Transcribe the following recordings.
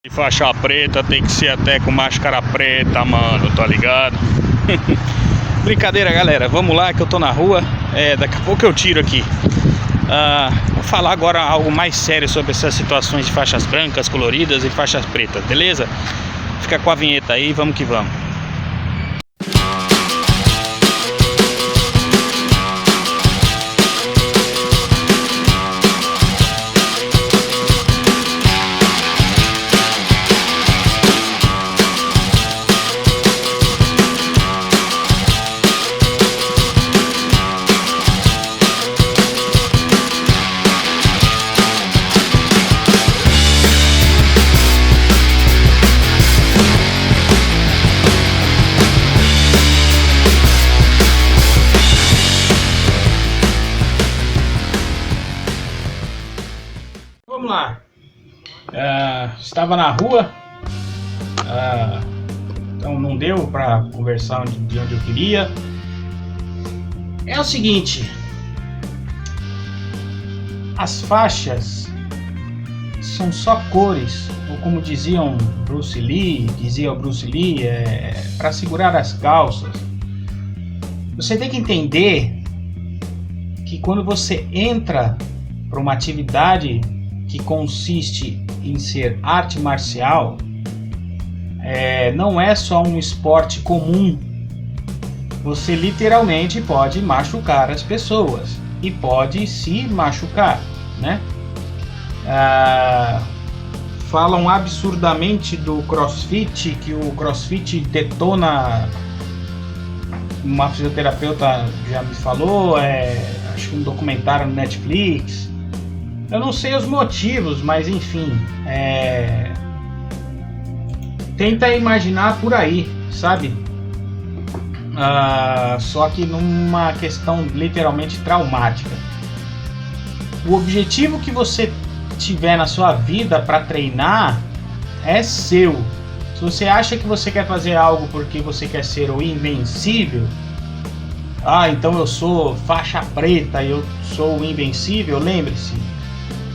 De faixa preta tem que ser até com máscara preta, mano, tá ligado? Brincadeira, galera, vamos lá que eu tô na rua. Daqui a pouco eu tiro aqui. Vou falar agora algo mais sério sobre essas situações de faixas brancas, coloridas e faixas pretas, beleza? Fica com a vinheta aí, vamos que vamos. Vamos lá. Estava na rua, então não deu para conversar de onde eu queria. É o seguinte, as faixas são só cores, ou como dizia o Bruce Lee, para segurar as calças. Você tem que entender que quando você entra para uma atividade que consiste em ser arte marcial, não é só um esporte comum. Você literalmente pode machucar as pessoas e pode se machucar, né? Falam absurdamente do CrossFit, que o CrossFit detona. Uma fisioterapeuta já me falou, acho que um documentário no Netflix. Eu não sei os motivos, mas enfim, tenta imaginar por aí, sabe? Só que numa questão literalmente traumática. O objetivo que você tiver na sua vida para treinar é seu. Se você acha que você quer fazer algo porque você quer ser o invencível, então eu sou faixa preta, eu sou o invencível, lembre-se,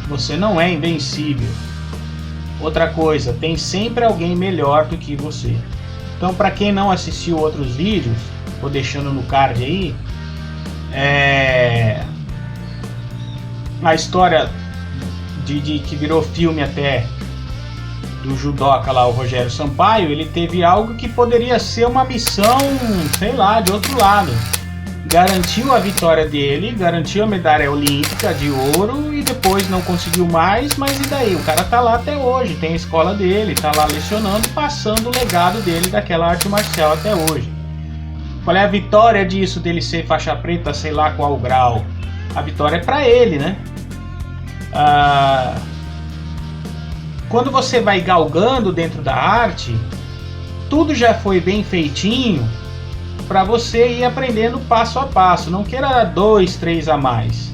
você não é invencível. Outra coisa, tem sempre alguém melhor do que você. Então, para quem não assistiu outros vídeos, vou deixando no card aí, a história de que virou filme até, do judoca lá, o Rogério Sampaio, ele teve algo que poderia ser uma missão, sei lá, de outro lado. Garantiu a vitória dele, garantiu a medalha olímpica de ouro e depois não conseguiu mais, mas e daí? O cara tá lá até hoje, tem a escola dele, tá lá lecionando, passando o legado dele daquela arte marcial até hoje. Qual é a vitória disso, dele ser faixa preta, sei lá qual grau? A vitória é pra ele, né? Quando você vai galgando dentro da arte, tudo já foi bem feitinho para você ir aprendendo passo a passo. Não queira 2, 3 a mais.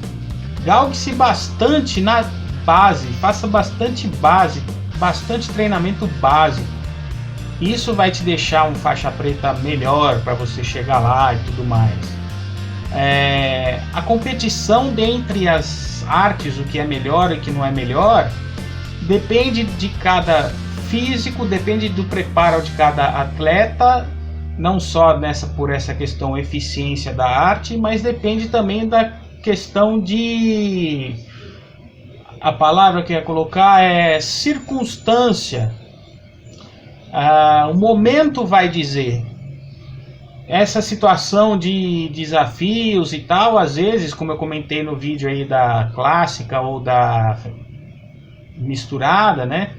Galgue-se bastante na base, faça bastante base, bastante treinamento básico. Isso vai te deixar um faixa preta melhor para você chegar lá e tudo mais. A competição dentre as artes, o que é melhor e o que não é melhor, depende de cada físico, depende do preparo de cada atleta, não só por essa questão eficiência da arte, mas depende também da questão de... A palavra que eu ia colocar é circunstância. O momento vai dizer. Essa situação de desafios e tal, às vezes, como eu comentei no vídeo aí da clássica ou da misturada, né?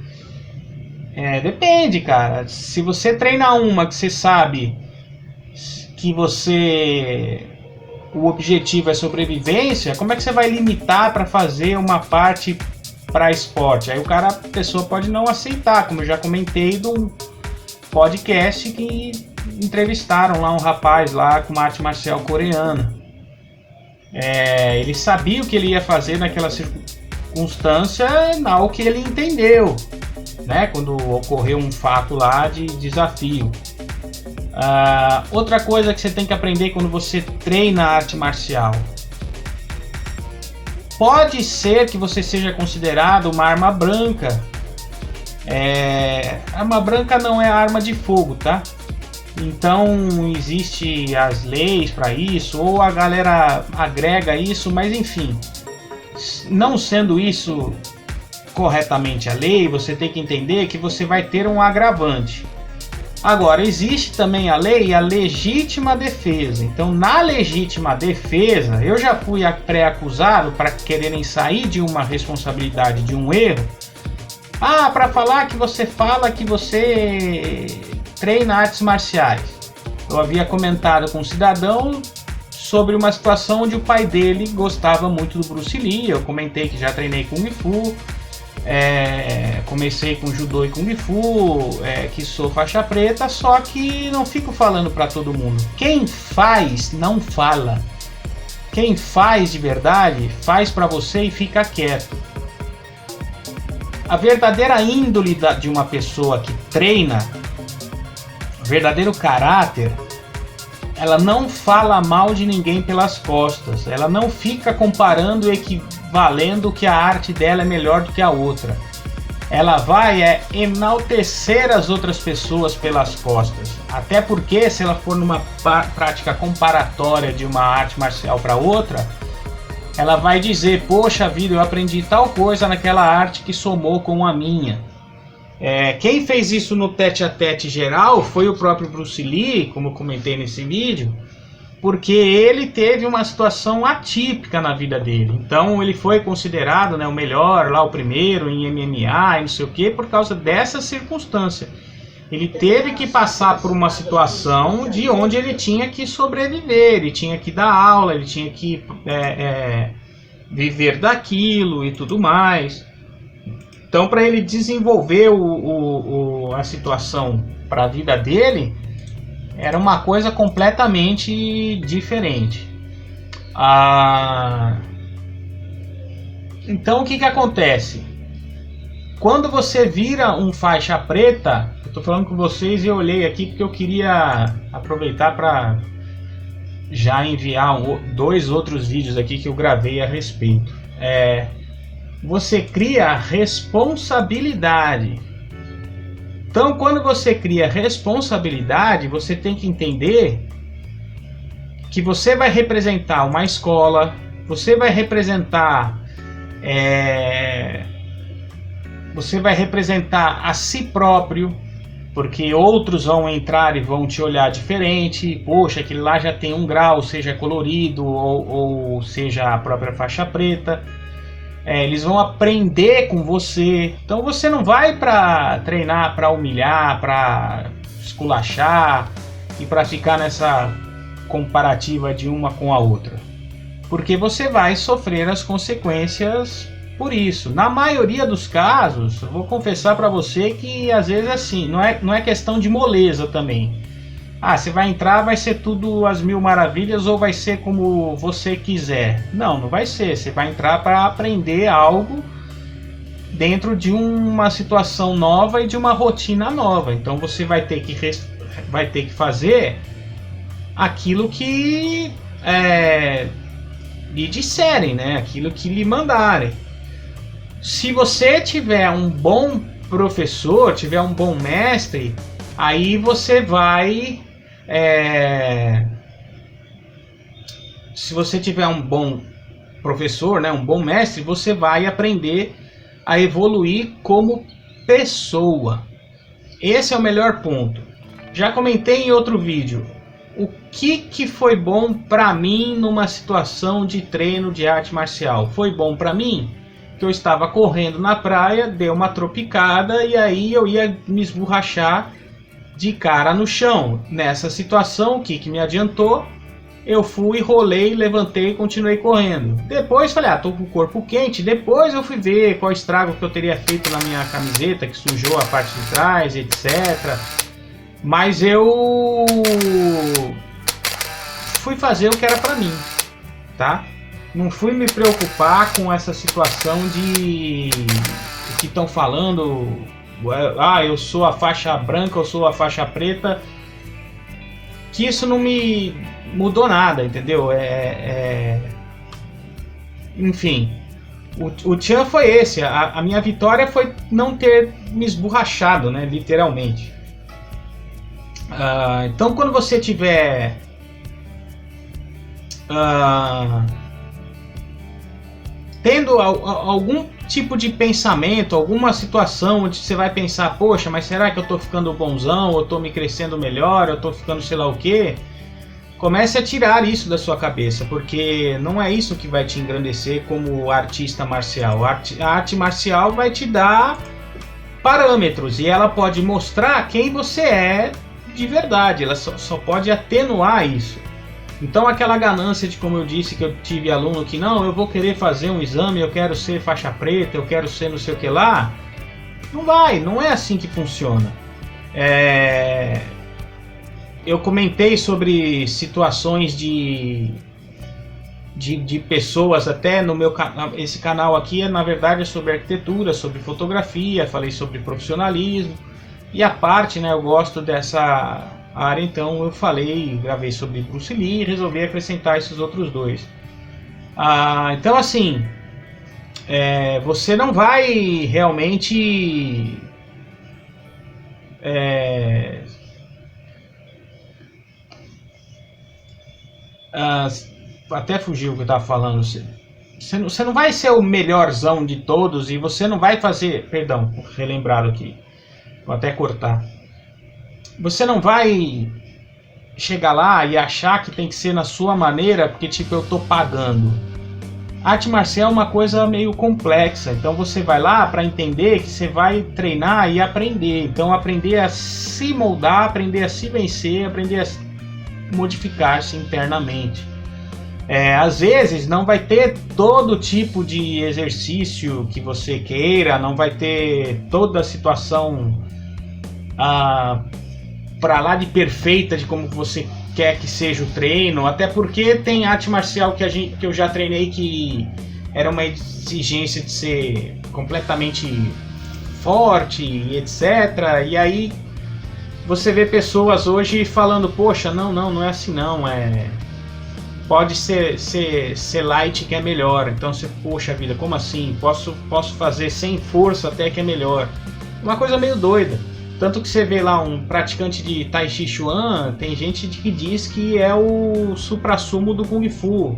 Depende, cara. Se você treina uma que você sabe que o objetivo é sobrevivência, como é que você vai limitar para fazer uma parte para esporte? Aí a pessoa pode não aceitar, como eu já comentei do podcast que entrevistaram lá um rapaz lá com uma arte marcial coreana. Ele sabia o que ele ia fazer naquela circunstância, ao que ele entendeu, né? Quando ocorreu um fato lá de desafio. Outra coisa que você tem que aprender quando você treina arte marcial: pode ser que você seja considerado uma arma branca, A arma branca não é arma de fogo, tá? Então existe as leis para isso, ou a galera agrega isso, mas enfim, não sendo isso corretamente a lei, você tem que entender que você vai ter um agravante. Agora, existe também a lei e a legítima defesa. Então, na legítima defesa, eu já fui pré-acusado para quererem sair de uma responsabilidade de um erro. Para falar que você fala que você treina artes marciais. Eu havia comentado com um cidadão sobre uma situação onde o pai dele gostava muito do Bruce Lee. Eu comentei que já treinei Kung Fu, comecei com Judô e Kung Fu, que sou faixa preta, só que não fico falando para todo mundo. Quem faz não fala. Quem faz de verdade, faz para você e fica quieto. A verdadeira índole de uma pessoa que treina, o verdadeiro caráter, ela não fala mal de ninguém pelas costas. Ela não fica comparando e equivalendo que a arte dela é melhor do que a outra. Ela vai enaltecer as outras pessoas pelas costas. Até porque, se ela for numa prática comparatória de uma arte marcial para outra, ela vai dizer: poxa vida, eu aprendi tal coisa naquela arte que somou com a minha. Quem fez isso no tete-a-tete geral foi o próprio Bruce Lee, como eu comentei nesse vídeo, porque ele teve uma situação atípica na vida dele. Então ele foi considerado, o melhor, lá o primeiro em MMA e não sei o que, por causa dessa circunstância. Ele teve que passar por uma situação de onde ele tinha que sobreviver, ele tinha que dar aula, ele tinha que viver daquilo e tudo mais. Então, para ele desenvolver a situação para a vida dele, era uma coisa completamente diferente. Então, o que acontece? Quando você vira um faixa preta, eu estou falando com vocês e eu olhei aqui porque eu queria aproveitar para já enviar 2 outros vídeos aqui que eu gravei a respeito. Você cria responsabilidade. Então, quando você cria responsabilidade, você tem que entender que você vai representar uma escola, você vai representar a si próprio, porque outros vão entrar e vão te olhar diferente. Poxa, aquele lá já tem 1 grau, seja colorido ou seja a própria faixa preta. Eles vão aprender com você. Então você não vai para treinar, para humilhar, para esculachar e para ficar nessa comparativa de uma com a outra, porque você vai sofrer as consequências por isso. Na maioria dos casos, eu vou confessar para você que às vezes assim, não é questão de moleza também. Você vai entrar, vai ser tudo às mil maravilhas ou vai ser como você quiser. Não vai ser. Você vai entrar para aprender algo dentro de uma situação nova e de uma rotina nova. Então você vai ter que fazer aquilo que lhe disserem, aquilo que lhe mandarem. Se você tiver um bom professor, tiver um bom mestre, aí você vai... se você tiver um bom professor, um bom mestre, você vai aprender a evoluir como pessoa. Esse é o melhor ponto. Já comentei em outro vídeo o que foi bom para mim numa situação de treino de arte marcial. Foi bom para mim que eu estava correndo na praia, deu uma tropicada e aí eu ia me esborrachar de cara no chão. Nessa situação, o que me adiantou? Eu fui, rolei, levantei e continuei correndo. Depois falei, tô com o corpo quente. Depois eu fui ver qual estrago que eu teria feito na minha camiseta, que sujou a parte de trás, etc. Mas eu fui fazer o que era pra mim, tá? Não fui me preocupar com essa situação de o que estão falando. Eu sou a faixa branca, eu sou a faixa preta. Que isso não me mudou nada, entendeu? Enfim, O tchan foi esse. A minha vitória foi não ter me esborrachado, né? Literalmente. Então, quando você tiver tendo algum tipo de pensamento, alguma situação onde você vai pensar, poxa, mas será que eu tô ficando bonzão, eu tô me crescendo melhor, eu tô ficando sei lá o quê? Comece a tirar isso da sua cabeça, porque não é isso que vai te engrandecer como artista marcial. A arte marcial vai te dar parâmetros e ela pode mostrar quem você é de verdade, ela só pode atenuar isso. Então aquela ganância de, como eu disse, que eu tive aluno que não, eu vou querer fazer um exame, eu quero ser faixa preta, eu quero ser não sei o que lá, não é assim que funciona. Eu comentei sobre situações de pessoas até no meu canal. Esse canal aqui na verdade é sobre arquitetura, sobre fotografia, falei sobre profissionalismo e a parte, né, eu gosto dessa área, então eu gravei sobre Bruce Lee e resolvi acrescentar esses outros dois. Então assim, você não vai realmente até fugiu o que eu estava falando. Você não vai ser o melhorzão de todos e você não vai fazer. Perdão, relembrado aqui. Vou até cortar. Você não vai chegar lá e achar que tem que ser na sua maneira porque tipo eu tô pagando. Arte marcial é uma coisa meio complexa, então você vai lá para entender que você vai treinar e aprender. Então aprender a se moldar, aprender a se vencer, aprender a modificar-se internamente. Às vezes não vai ter todo tipo de exercício que você queira, não vai ter toda a situação para lá de perfeita de como você quer que seja o treino, até porque tem arte marcial que eu já treinei que era uma exigência de ser completamente forte e etc. E aí você vê pessoas hoje falando, poxa, não é assim não, pode ser light que é melhor. Então você, poxa vida, como assim? Posso fazer sem força até que é melhor. Uma coisa meio doida. Tanto que você vê lá um praticante de Tai Chi Chuan, tem gente que diz que é o suprassumo do Kung Fu.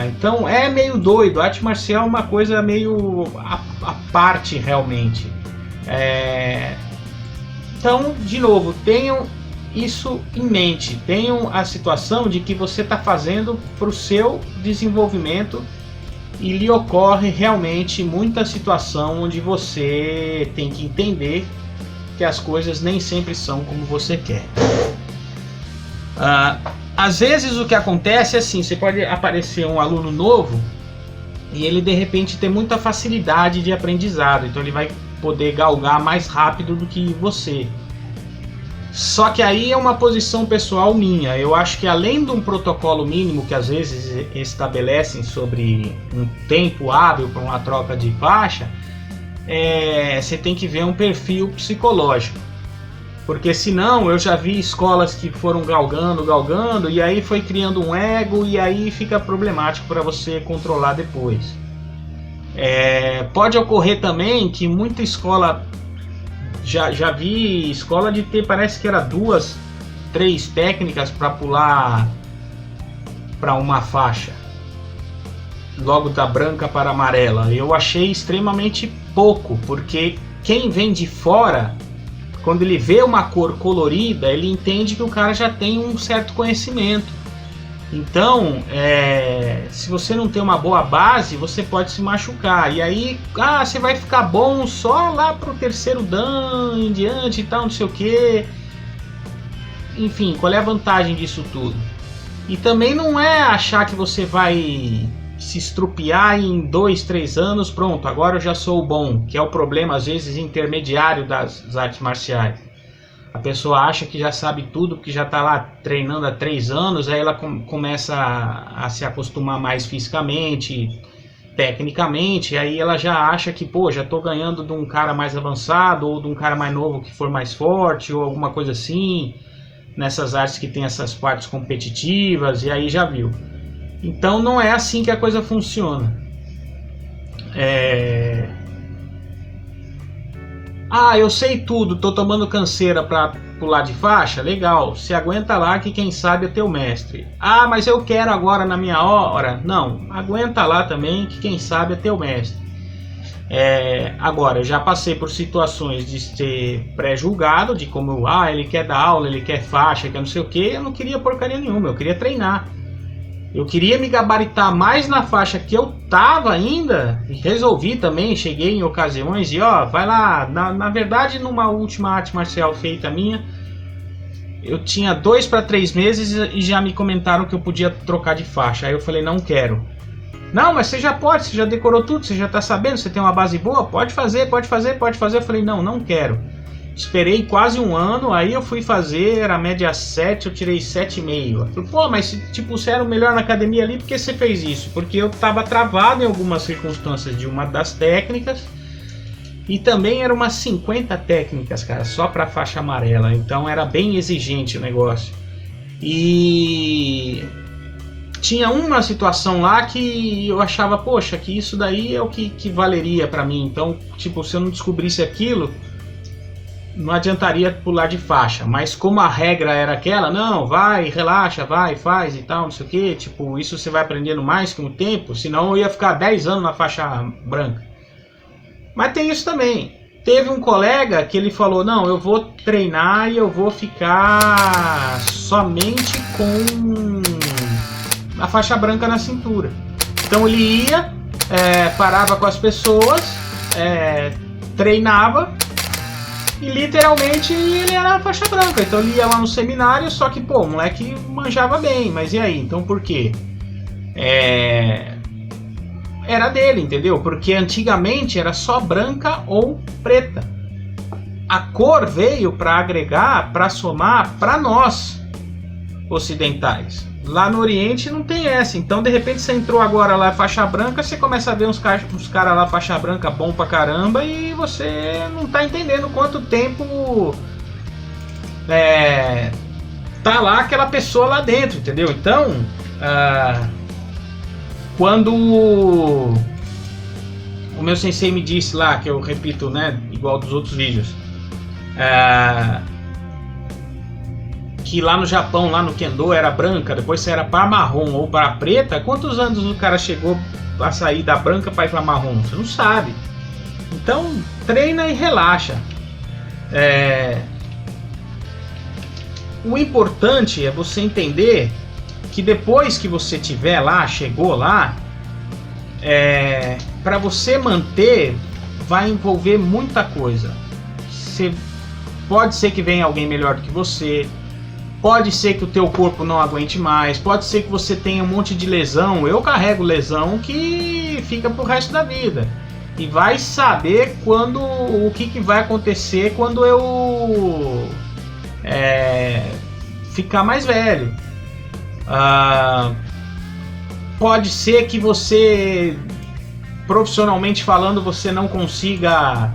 Então é meio doido. A arte marcial é uma coisa meio à parte realmente. Então, de novo, tenham isso em mente. Tenham a situação de que você está fazendo para o seu desenvolvimento e lhe ocorre realmente muita situação onde você tem que entender que as coisas nem sempre são como você quer. Às vezes o que acontece é assim, você pode aparecer um aluno novo e ele de repente tem muita facilidade de aprendizado, então ele vai poder galgar mais rápido do que você. Só que aí é uma posição pessoal minha. Eu acho que além de um protocolo mínimo que às vezes estabelecem sobre um tempo hábil para uma troca de faixa, você tem que ver um perfil psicológico. Porque senão eu já vi escolas que foram galgando e aí foi criando um ego e aí fica problemático para você controlar depois. Pode ocorrer também que muita escola, já vi escola de ter, parece que era 2, 3 técnicas para pular para uma faixa, logo da branca para a amarela. Eu achei extremamente pouco, porque quem vem de fora, quando ele vê uma cor colorida, ele entende que o cara já tem um certo conhecimento. Então, se você não tem uma boa base, você pode se machucar. E aí, você vai ficar bom só lá pro terceiro dan em diante e tal, não sei o que. Enfim, qual é a vantagem disso tudo? E também não é achar que você vai se estrupiar em 2, 3 anos, pronto, agora eu já sou bom, que é o problema às vezes intermediário das artes marciais. A pessoa acha que já sabe tudo, porque já está lá treinando há 3 anos, aí ela começa a se acostumar mais fisicamente, tecnicamente, aí ela já acha que, já estou ganhando de um cara mais avançado, ou de um cara mais novo que for mais forte, ou alguma coisa assim, nessas artes que tem essas partes competitivas, e aí já viu. Então não é assim que a coisa funciona. Ah, eu sei tudo, tô tomando canseira pra pular de faixa? Legal, se aguenta lá que quem sabe é teu mestre. Ah, mas eu quero agora na minha hora? Não, aguenta lá também que quem sabe é teu mestre. Agora, eu já passei por situações de ser pré-julgado, de como, ele quer dar aula, ele quer faixa, quer não sei o que, eu não queria porcaria nenhuma, eu queria treinar. Eu queria me gabaritar mais na faixa que eu tava ainda, e resolvi também, cheguei em ocasiões e vai lá, na verdade numa última arte marcial feita minha, eu tinha 2 para 3 meses e já me comentaram que eu podia trocar de faixa, aí eu falei, não quero. Não, mas você já pode, você já decorou tudo, você já tá sabendo, você tem uma base boa, pode fazer, pode fazer, pode fazer. Eu falei, não quero. Esperei quase um ano, aí eu fui fazer, era média 7, eu tirei 7,5. Eu falei, pô, mas tipo, você era o melhor na academia ali, por que você fez isso? Porque eu tava travado em algumas circunstâncias de uma das técnicas, e também eram umas 50 técnicas, cara, só pra faixa amarela, então era bem exigente o negócio. E tinha uma situação lá que eu achava, poxa, que isso daí é o que valeria pra mim, então, tipo, se eu não descobrisse aquilo, não adiantaria pular de faixa, mas como a regra era aquela, não, vai, relaxa, vai, faz e tal, não sei o que, tipo, isso você vai aprendendo mais com o tempo, senão eu ia ficar 10 anos na faixa branca. Mas tem isso também, teve um colega que ele falou, não, eu vou treinar e eu vou ficar somente com a faixa branca na cintura. Então ele ia, parava com as pessoas, treinava, e literalmente ele era faixa branca, então ele ia lá no seminário, só que pô, o moleque manjava bem, mas e aí? Então por quê? Era dele, entendeu? Porque antigamente era só branca ou preta. A cor veio para agregar, para somar para nós ocidentais. Lá no Oriente não tem essa, então de repente você entrou agora lá faixa branca, você começa a ver uns caras lá faixa branca bom pra caramba e você não tá entendendo quanto tempo tá lá aquela pessoa lá dentro, entendeu? Então, quando o meu sensei me disse lá, que eu repito, né, igual dos outros vídeos, que lá no Japão, lá no Kendo era branca, depois você era para marrom ou para preta, quantos anos o cara chegou a sair da branca para ir para marrom? Você não sabe. Então treina e relaxa. O importante é você entender que depois que você tiver lá, chegou lá, para você manter vai envolver muita coisa. Pode ser que venha alguém melhor do que você, pode ser que o teu corpo não aguente mais, pode ser que você tenha um monte de lesão. Eu carrego lesão que fica pro resto da vida. E vai saber o que vai acontecer quando eu ficar mais velho. Pode ser que você, profissionalmente falando, você não consiga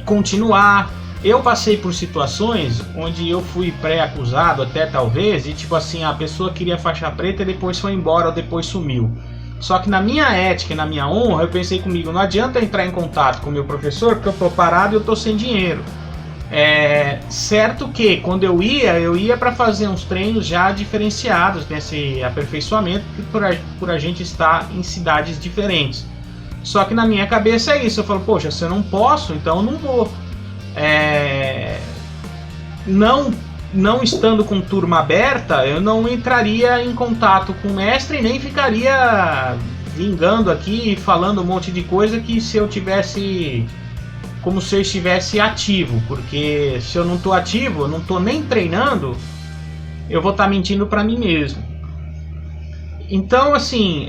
continuar. Eu passei por situações onde eu fui pré-acusado até talvez, e tipo assim, a pessoa queria faixa preta e depois foi embora ou depois sumiu. Só que na minha ética e na minha honra, eu pensei comigo, não adianta entrar em contato com o meu professor porque eu tô parado e eu tô sem dinheiro. Certo que quando eu ia para fazer uns treinos já diferenciados nesse aperfeiçoamento, por a gente estar em cidades diferentes. Só que na minha cabeça é isso, eu falo, poxa, se eu não posso, então eu não vou. Não estando com turma aberta, eu não entraria em contato com o mestre, nem ficaria vingando aqui, falando um monte de coisa que se eu tivesse, como se eu estivesse ativo, porque se eu não estou ativo, eu não estou nem treinando, eu vou estar mentindo para mim mesmo. Então, assim,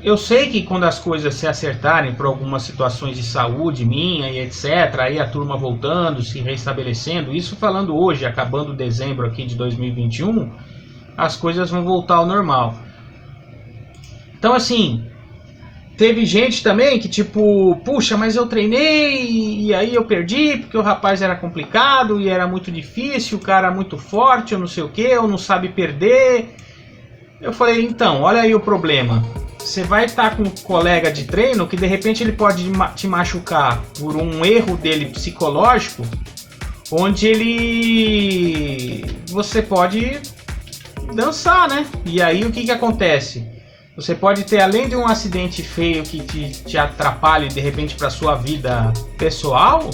eu sei que quando as coisas se acertarem por algumas situações de saúde minha e etc, aí a turma voltando, se restabelecendo, isso falando hoje, acabando dezembro aqui de 2021, as coisas vão voltar ao normal. Então assim, teve gente também que tipo, puxa, mas eu treinei e aí eu perdi porque o rapaz era complicado e era muito difícil, o cara muito forte, eu não sei o que, eu não sabe perder. Eu falei, então, olha aí o problema. você vai estar com um colega de treino que de repente ele pode te machucar por um erro dele psicológico, onde você pode dançar, né? E aí o que acontece? Você pode ter, além de um acidente feio que te atrapalhe de repente para sua vida pessoal,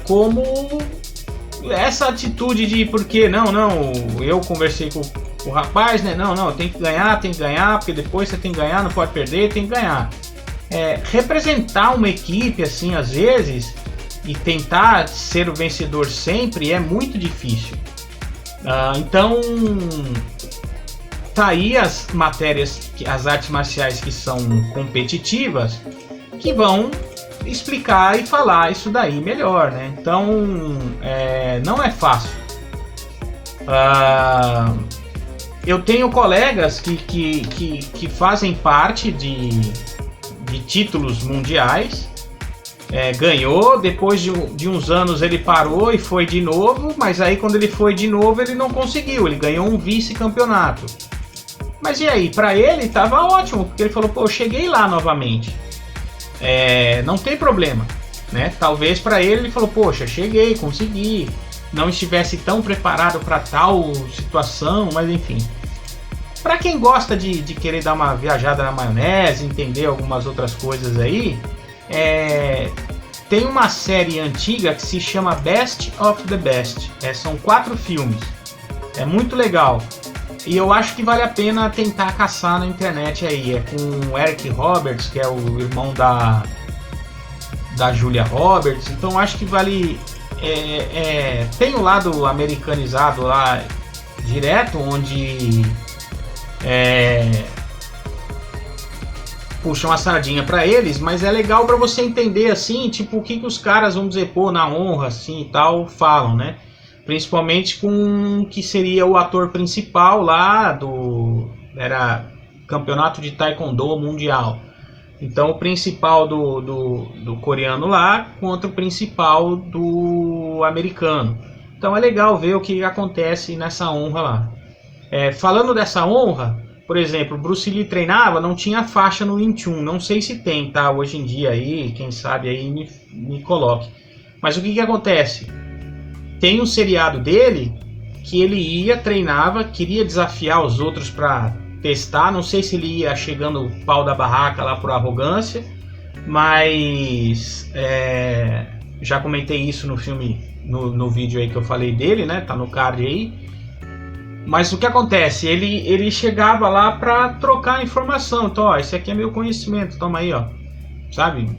como essa atitude de porque não, eu conversei com o rapaz, né? Não, tem que ganhar, porque depois você tem que ganhar, não pode perder, tem que ganhar. Representar uma equipe assim, às vezes, e tentar ser o vencedor sempre é muito difícil. Então, tá aí as matérias, as artes marciais que são competitivas, que vão explicar e falar isso daí melhor, né? Então, não é fácil. Eu tenho colegas que fazem parte de títulos mundiais. Ganhou, depois de uns anos ele parou e foi de novo, mas aí quando ele foi de novo ele não conseguiu, ele ganhou um vice-campeonato. Mas e aí, pra ele tava ótimo, porque ele falou, pô, eu cheguei lá novamente, não tem problema, né? Talvez pra ele falou, poxa, cheguei, consegui, não estivesse tão preparado para tal situação, mas enfim. Pra quem gosta de querer dar uma viajada na maionese, entender algumas outras coisas aí, tem uma série antiga que se chama Best of the Best. São 4 filmes. É muito legal. E eu acho que vale a pena tentar caçar na internet aí. É com o Eric Roberts, que é o irmão da Julia Roberts. Então acho que vale... tem o lado americanizado lá direto, onde... puxam a sardinha pra eles, mas é legal pra você entender assim, tipo, o que os caras, vamos dizer, pô, na honra assim e tal, falam, né? Principalmente com o que seria o ator principal lá era campeonato de taekwondo mundial. Então o principal do coreano lá contra o principal do americano. Então é legal ver o que acontece nessa honra lá. Falando dessa honra, por exemplo, Bruce Lee treinava, não tinha faixa no Wing Chun. Não sei se tem, tá? Hoje em dia aí, quem sabe aí me coloque. Mas o que acontece? Tem um seriado dele que ele ia, treinava, queria desafiar os outros para testar. Não sei se ele ia chegando o pau da barraca lá por arrogância, mas já comentei isso no filme, no vídeo aí que eu falei dele, né? Tá no card aí. Mas o que acontece? Ele chegava lá para trocar informação. Então, ó, esse aqui é meu conhecimento, toma aí, ó. Sabe?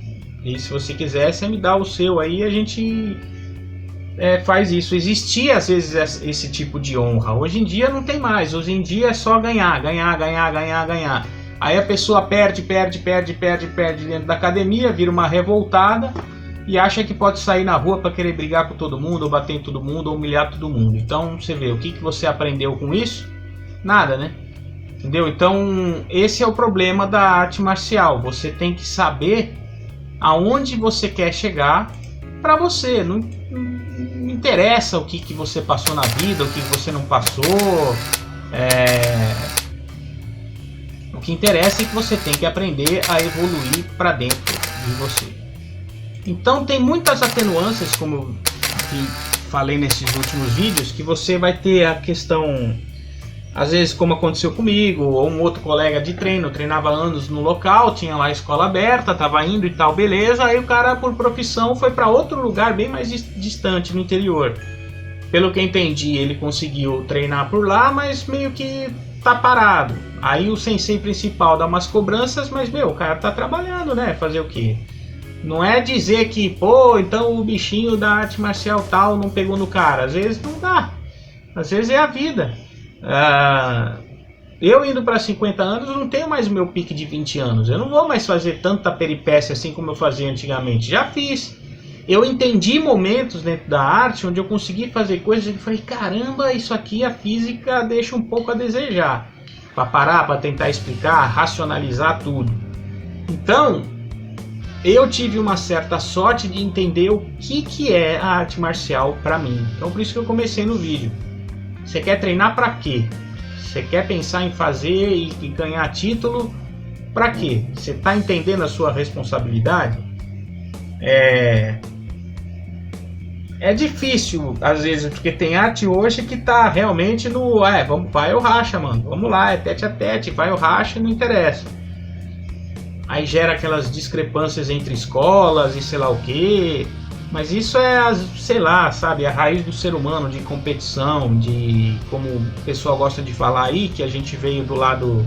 E se você quiser, você me dá o seu aí, a gente faz isso. Existia às vezes esse tipo de honra. Hoje em dia não tem mais. Hoje em dia é só ganhar. Aí a pessoa perde dentro da academia, vira uma revoltada e acha que pode sair na rua para querer brigar com todo mundo, ou bater em todo mundo, ou humilhar todo mundo. Então você vê, o que você aprendeu com isso? Nada, né? Entendeu? Então esse é o problema da arte marcial. Você tem que saber aonde você quer chegar para você. Não interessa o que você passou na vida, o que você não passou. O que interessa é que você tem que aprender a evoluir para dentro de você. Então tem muitas atenuâncias, como eu falei nesses últimos vídeos, que você vai ter a questão, às vezes como aconteceu comigo, ou um outro colega de treino, treinava anos no local, tinha lá a escola aberta, estava indo e tal, beleza, aí o cara por profissão foi para outro lugar bem mais distante, no interior. Pelo que entendi, ele conseguiu treinar por lá, mas meio que tá parado. Aí o sensei principal dá umas cobranças, mas o cara tá trabalhando, né, fazer o quê? Não é dizer que, pô, então o bichinho da arte marcial tal não pegou no cara. Às vezes não dá. Às vezes é a vida. Eu indo para 50 anos não tenho mais o meu pique de 20 anos. Eu não vou mais fazer tanta peripécia assim como eu fazia antigamente. Já fiz. Eu entendi momentos dentro da arte onde eu consegui fazer coisas e falei, caramba, isso aqui a física deixa um pouco a desejar. Para parar, para tentar explicar, racionalizar tudo. Então... eu tive uma certa sorte de entender o que é a arte marcial para mim. Então por isso que eu comecei no vídeo. Você quer treinar para quê? Você quer pensar em fazer e ganhar título Para quê? Você está entendendo a sua responsabilidade? É difícil, às vezes, porque tem arte hoje que tá realmente no... vai ou racha, mano. Vamos lá, é tete a tete, vai ou racha, não interessa. Aí gera aquelas discrepâncias entre escolas e sei lá o quê. Mas isso é, sei lá, sabe, a raiz do ser humano, de competição, de... Como o pessoal gosta de falar aí, que a gente veio do lado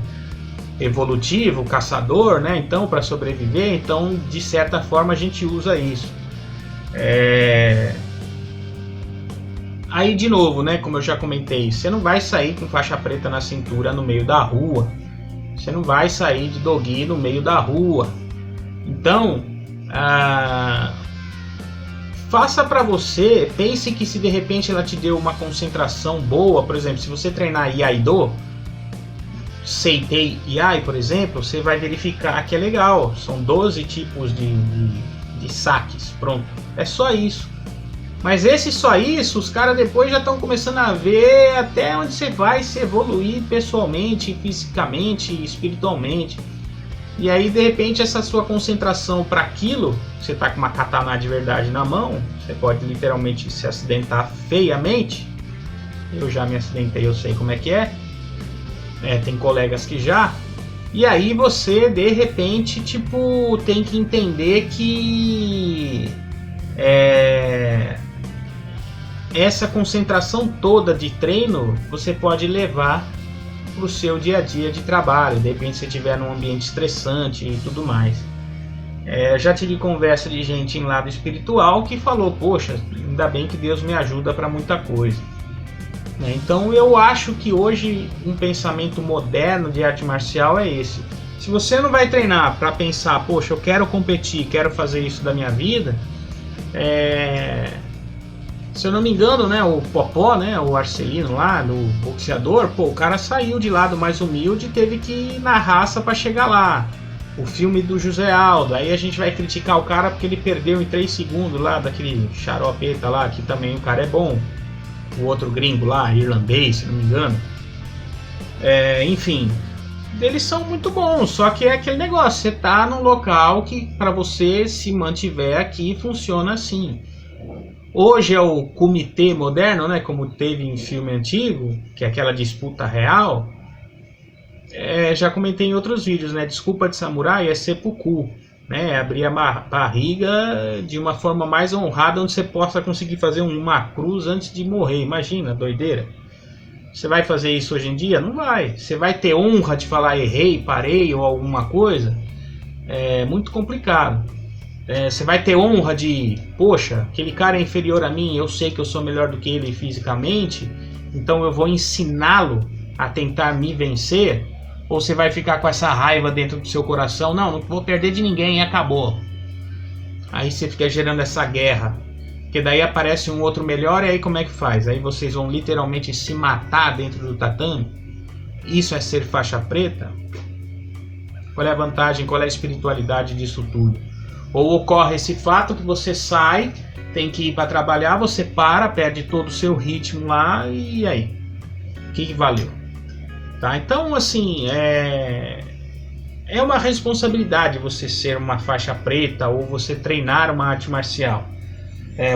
evolutivo, caçador, né? Então, para sobreviver, então, de certa forma, a gente usa isso. Aí, de novo, né, como eu já comentei, você não vai sair com faixa preta na cintura no meio da rua. Você não vai sair de dogui no meio da rua. Então, faça para você, pense que se de repente ela te deu uma concentração boa, por exemplo, se você treinar Iaido, Seitei Iai, por exemplo, você vai verificar que é legal. São 12 tipos de saques, pronto. É só isso. Mas só isso, os caras depois já estão começando a ver até onde você vai se evoluir pessoalmente, fisicamente, espiritualmente. E aí, de repente, essa sua concentração para aquilo, você tá com uma katana de verdade na mão, você pode literalmente se acidentar feiamente. Eu já me acidentei, eu sei como é que é. Tem colegas que já. E aí você, de repente, tipo, tem que entender que... essa concentração toda de treino você pode levar para o seu dia a dia de trabalho, de repente se estiver num ambiente estressante e tudo mais. Já tive conversa de gente em lado espiritual que falou, poxa, ainda bem que Deus me ajuda para muita coisa. Então eu acho que hoje um pensamento moderno de arte marcial é esse. Se você não vai treinar para pensar, poxa, eu quero competir, quero fazer isso da minha vida, se eu não me engano, né, o Popó, né, o Arcelino lá, no boxeador, o cara saiu de lado mais humilde e teve que ir na raça para chegar lá. O filme do José Aldo, aí a gente vai criticar o cara porque ele perdeu em 3 segundos lá, daquele xaropeta lá, que também o cara é bom. O outro gringo lá, irlandês, se não me engano. Enfim, eles são muito bons, só que é aquele negócio, você tá num local que para você se mantiver aqui funciona assim. Hoje é o comitê moderno, né, como teve em filme antigo, que é aquela disputa real. Já comentei em outros vídeos, né, desculpa de samurai é seppuku, né, abrir a barriga de uma forma mais honrada, onde você possa conseguir fazer uma cruz antes de morrer. Imagina, doideira. Você vai fazer isso hoje em dia? Não vai. Você vai ter honra de falar errei, parei ou alguma coisa? É muito complicado. Você vai ter honra de, poxa, aquele cara é inferior a mim, eu sei que eu sou melhor do que ele fisicamente, então eu vou ensiná-lo a tentar me vencer? Ou você vai ficar com essa raiva dentro do seu coração? Não vou perder de ninguém e acabou. Aí você fica gerando essa guerra, porque daí aparece um outro melhor e aí como é que faz? Aí vocês vão literalmente se matar dentro do tatame? Isso é ser faixa preta? Qual é a vantagem, qual é a espiritualidade disso tudo? Ou ocorre esse fato que você sai, tem que ir para trabalhar, você perde todo o seu ritmo lá e aí? O que valeu? Tá? Então, assim, é uma responsabilidade você ser uma faixa preta ou você treinar uma arte marcial.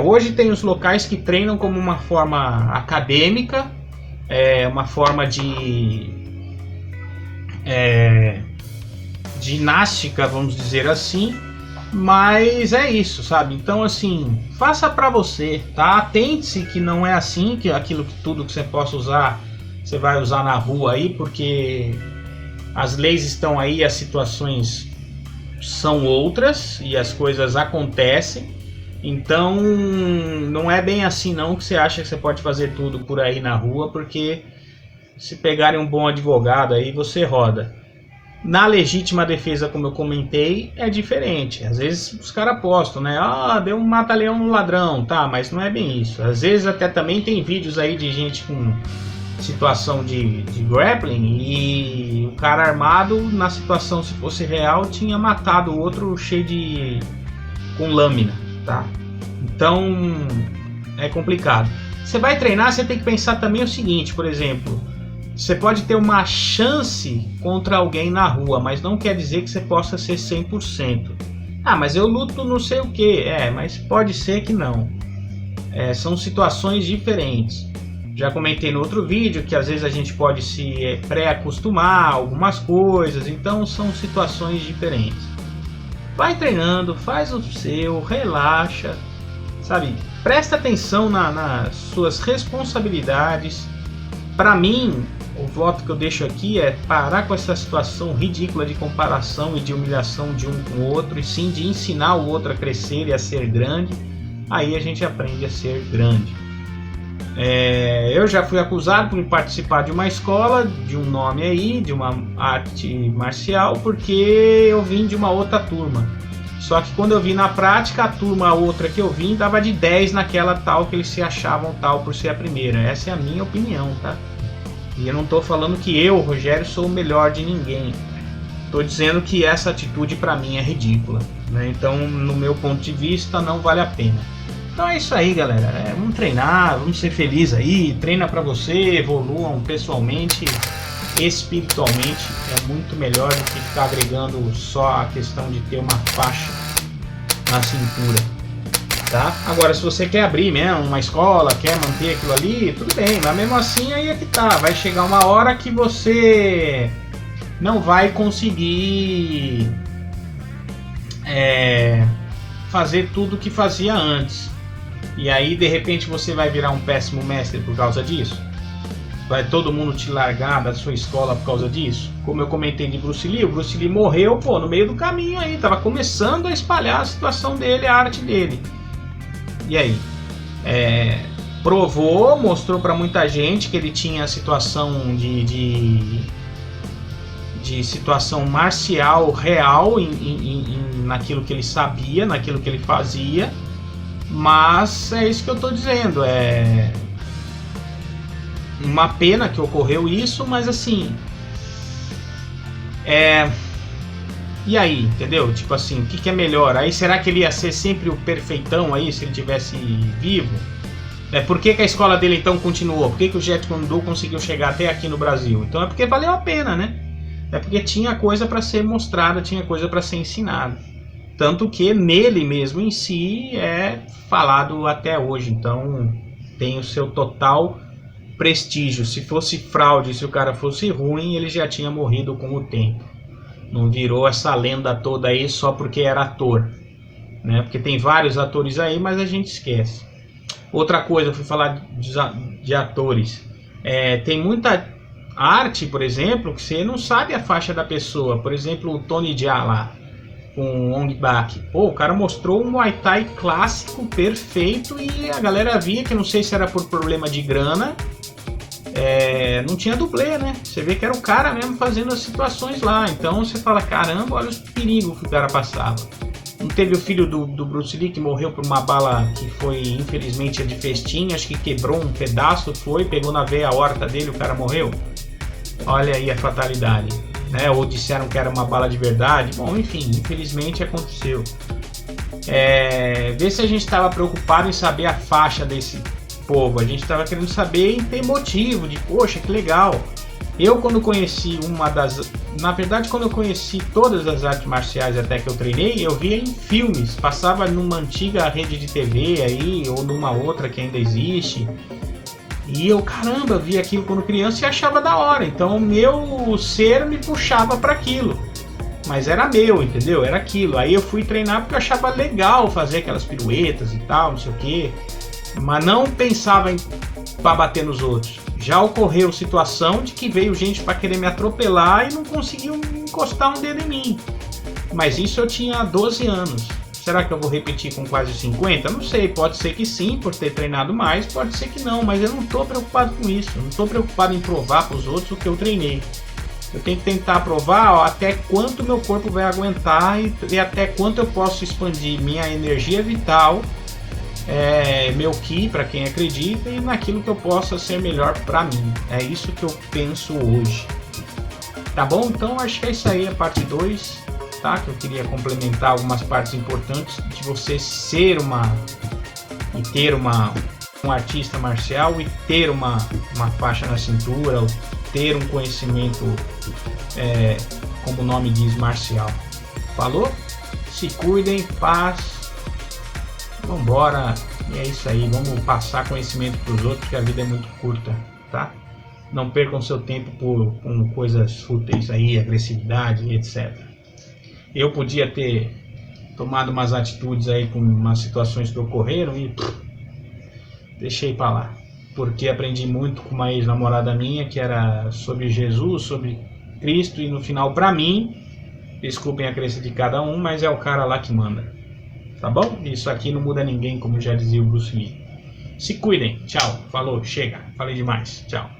Hoje tem os locais que treinam como uma forma acadêmica, uma forma de ginástica, vamos dizer assim, mas é isso, sabe? Então, assim, faça pra você, tá? Atente-se que não é assim, que tudo que você possa usar, você vai usar na rua aí, porque as leis estão aí, as situações são outras e as coisas acontecem. Então, não é bem assim não que você acha que você pode fazer tudo por aí na rua, porque se pegarem um bom advogado aí, você roda. Na legítima defesa, como eu comentei, é diferente. Às vezes os caras postam, né? Deu um mata-leão no ladrão, tá? Mas não é bem isso. Às vezes até também tem vídeos aí de gente com situação de grappling e o cara armado, na situação, se fosse real, tinha matado o outro cheio com lâmina, tá? Então é complicado. Você vai treinar, você tem que pensar também o seguinte, por exemplo, Você pode ter uma chance contra alguém na rua, mas não quer dizer que você possa ser 100%. Ah, mas eu luto não sei o que. Mas pode ser que não. São situações diferentes. Já comentei no outro vídeo que às vezes a gente pode se pré-acostumar a algumas coisas, então são situações diferentes. Vai treinando, faz o seu, relaxa, sabe? Presta atenção nas suas responsabilidades. Para mim, o voto que eu deixo aqui é parar com essa situação ridícula de comparação e de humilhação de um com o outro, e sim de ensinar o outro a crescer e a ser grande. Aí a gente aprende a ser grande. Eu já fui acusado por participar de uma escola, de um nome aí, de uma arte marcial, porque eu vim de uma outra turma. Só que quando eu vi na prática, a turma outra que eu vim dava de 10 naquela tal que eles se achavam tal por ser a primeira. Essa é a minha opinião, tá? E eu não estou falando que eu, Rogério, sou o melhor de ninguém. Estou dizendo que essa atitude para mim é ridícula, né? Então, no meu ponto de vista, não vale a pena. Então é isso aí, galera. Vamos treinar, vamos ser felizes aí. Treina para você, evoluam pessoalmente, espiritualmente. É muito melhor do que ficar agregando só a questão de ter uma faixa na cintura, tá? Agora, se você quer abrir mesmo uma escola, quer manter aquilo ali, tudo bem. Mas mesmo assim, aí é que tá. Vai chegar uma hora que você não vai conseguir fazer tudo o que fazia antes. E aí de repente você vai virar um péssimo mestre por causa disso? Vai todo mundo te largar da sua escola por causa disso? Como eu comentei de Bruce Lee, o Bruce Lee morreu no meio do caminho aí, tava começando a espalhar a situação dele, a arte dele. E aí? Provou, mostrou para muita gente que ele tinha a situação de situação marcial real naquilo que ele sabia, naquilo que ele fazia. Mas é isso que eu tô dizendo, é uma pena que ocorreu isso, mas assim, e aí, entendeu? Tipo assim, o que é melhor? Aí será que ele ia ser sempre o perfeitão aí, se ele tivesse vivo? Por que a escola dele então continuou? Por que o Jeet Kune Do conseguiu chegar até aqui no Brasil? Então é porque valeu a pena, né? É porque tinha coisa para ser mostrada, tinha coisa para ser ensinada. Tanto que nele mesmo em si é falado até hoje. Então tem o seu total prestígio. Se fosse fraude, se o cara fosse ruim, ele já tinha morrido com o tempo. Não virou essa lenda toda aí só porque era ator, né? Porque tem vários atores aí, mas a gente esquece. Outra coisa, eu fui falar de atores. Tem muita arte, por exemplo, que você não sabe a faixa da pessoa. Por exemplo, o Tony Jaa lá, com o Ong Bak. O cara mostrou um Muay Thai clássico, perfeito, e a galera via que, não sei se era por problema de grana, não tinha dublê, né? Você vê que era o cara mesmo fazendo as situações lá. Então você fala, caramba, olha os perigos que o cara passava. Não teve o filho do Bruce Lee que morreu por uma bala que foi, infelizmente, a de festim, acho que quebrou um pedaço, pegou na veia aorta dele, o cara morreu? Olha aí a fatalidade. Ou disseram que era uma bala de verdade. Bom, enfim, infelizmente aconteceu. Ver se a gente estava preocupado em saber a faixa desse povo. A gente estava querendo saber e ter motivo de, poxa, que legal. Eu, quando conheci na verdade, quando eu conheci todas as artes marciais até que eu treinei, eu via em filmes. Passava numa antiga rede de TV aí, ou numa outra que ainda existe. E eu, caramba, via aquilo quando criança e achava da hora. Então o meu ser me puxava para aquilo. Mas era meu, entendeu? Era aquilo. Aí eu fui treinar porque eu achava legal fazer aquelas piruetas e tal, não sei o quê. Mas não pensava para bater nos outros. Já ocorreu situação de que veio gente para querer me atropelar e não conseguiu encostar um dedo em mim. Mas isso eu tinha 12 anos. Será que eu vou repetir com quase 50? Não sei, pode ser que sim, por ter treinado mais, pode ser que não, mas eu não estou preocupado com isso. Eu não estou preocupado em provar para os outros o que eu treinei. Eu tenho que tentar provar até quanto meu corpo vai aguentar e até quanto eu posso expandir minha energia vital, meu ki, para quem acredita, e naquilo que eu possa ser melhor para mim. É isso que eu penso hoje. Tá bom? Então acho que é isso aí, a parte 2. Tá? Que eu queria complementar algumas partes importantes de você ser um artista marcial e ter uma faixa na cintura, ter um conhecimento, como o nome diz, marcial. Falou? Se cuidem, paz, vambora, e é isso aí, vamos passar conhecimento para os outros, que a vida é muito curta, tá? Não percam seu tempo com coisas fúteis aí, agressividade, etc. Eu podia ter tomado umas atitudes aí com umas situações que ocorreram e deixei para lá, porque aprendi muito com uma ex-namorada minha que era sobre Jesus, sobre Cristo, e no final, para mim, desculpem a crença de cada um, mas é o cara lá que manda, tá bom? Isso aqui não muda ninguém, como já dizia o Bruce Lee. Se cuidem, tchau, falou, chega, falei demais, tchau.